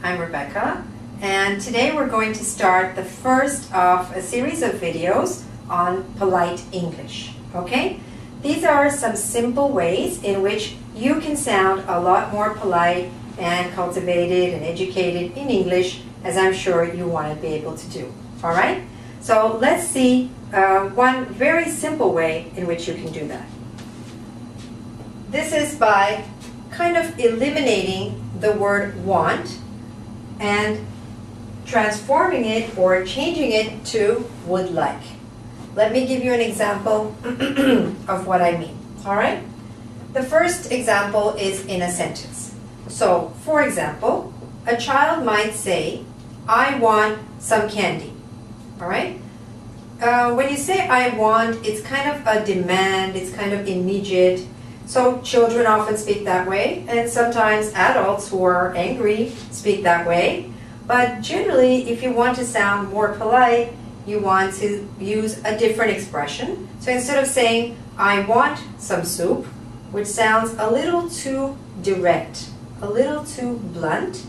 I'm Rebecca, and today we're going to start the first of a series of videos on polite English, okay? These are some simple ways in which you can sound a lot more polite and cultivated and educated in English, as I'm sure you want to be able to do, all right? So let's see one very simple way in which you can do that. This is by kind of eliminating the word want and transforming it or changing it to would like. Let me give you an example of what I mean, all right? The first example is in a sentence. So, for example, a child might say, I want some candy, all right? When you say I want, it's kind of a demand, it's kind of immediate. So children often speak that way, and sometimes adults who are angry speak that way. But generally, if you want to sound more polite, you want to use a different expression. So instead of saying, I want some soup, which sounds a little too direct, a little too blunt,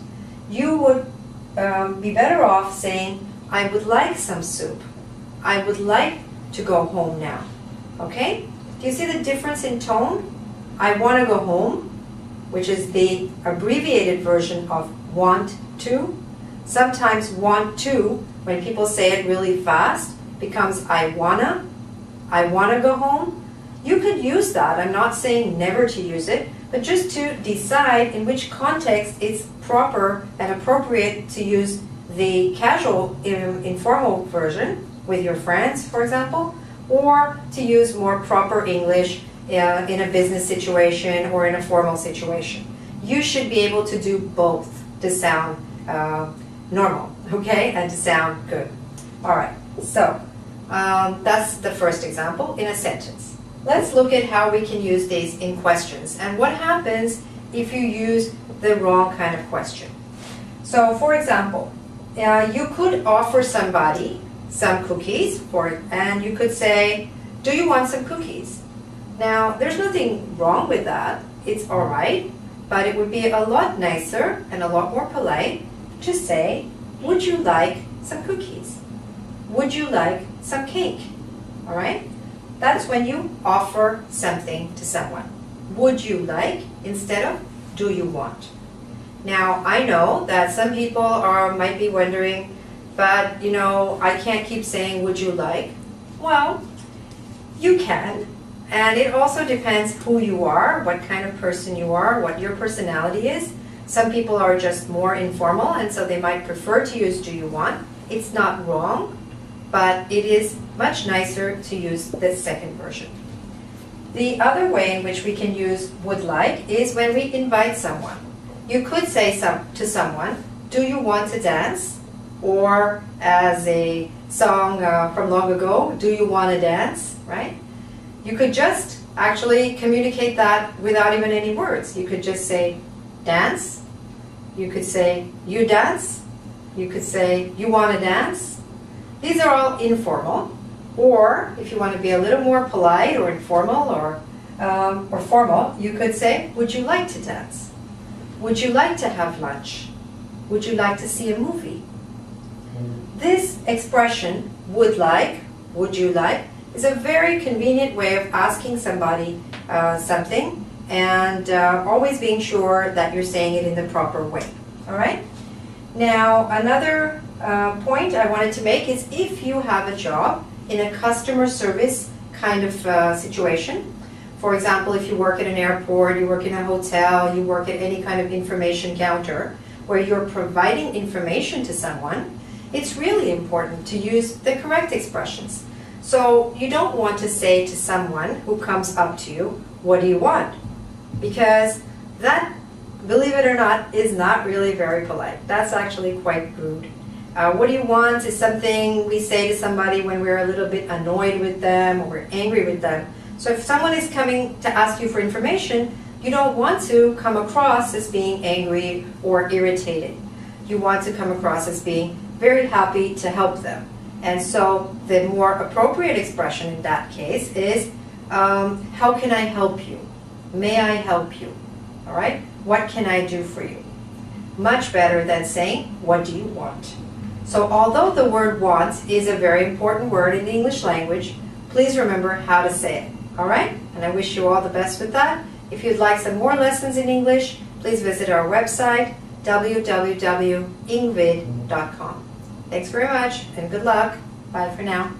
you would be better off saying, I would like some soup. I would like to go home now. Okay? Do you see the difference in tone? I want to go home, which is the abbreviated version of want to. Sometimes want to, when people say it really fast, becomes I wanna go home. You could use that. I'm not saying never to use it, but just to decide in which context it's proper and appropriate to use the casual, informal version with your friends, for example, or to use more proper English in a business situation or in a formal situation. You should be able to do both to sound normal, okay, and to sound good. All right, so that's the first example in a sentence. Let's look at how we can use these in questions and what happens if you use the wrong kind of question. So, for example, you could offer somebody some cookies, and you could say, do you want some cookies? Now, there's nothing wrong with that. It's all right, but it would be a lot nicer and a lot more polite to say, would you like some cookies? Would you like some cake? All right? That's when you offer something to someone. Would you like instead of do you want? Now, I know that some people might be wondering, but, you know, I can't keep saying, would you like? Well, you can. And it also depends who you are, what kind of person you are, what your personality is. Some people are just more informal, and so they might prefer to use do you want. It's not wrong, but it is much nicer to use the second version. The other way in which we can use would like is when we invite someone. You could say to someone, do you want to dance? Or as a song from long ago, do you want to dance, right? You could just actually communicate that without even any words. You could just say, dance. You could say, you dance. You could say, you want to dance. These are all informal. Or if you want to be a little more polite or informal or formal, you could say, would you like to dance? Would you like to have lunch? Would you like to see a movie? This expression, would you like, is a very convenient way of asking somebody something and always being sure that you're saying it in the proper way. All right? Now, another point I wanted to make is if you have a job in a customer service kind of situation, for example, if you work at an airport, you work in a hotel, you work at any kind of information counter where you're providing information to someone, it's really important to use the correct expressions. So you don't want to say to someone who comes up to you, what do you want? Because that, believe it or not, is not really very polite. That's actually quite rude. What do you want is something we say to somebody when we're a little bit annoyed with them or we're angry with them. So if someone is coming to ask you for information, you don't want to come across as being angry or irritated. You want to come across as being very happy to help them. And so the more appropriate expression in that case is, how can I help you? May I help you? All right? What can I do for you? much better than saying, what do you want? So although the word want is a very important word in the English language, please remember how to say it. Alright? And I wish you all the best with that. If you'd like some more lessons in English, please visit our website, www.ingvid.com. Thanks very much and good luck. Bye for now.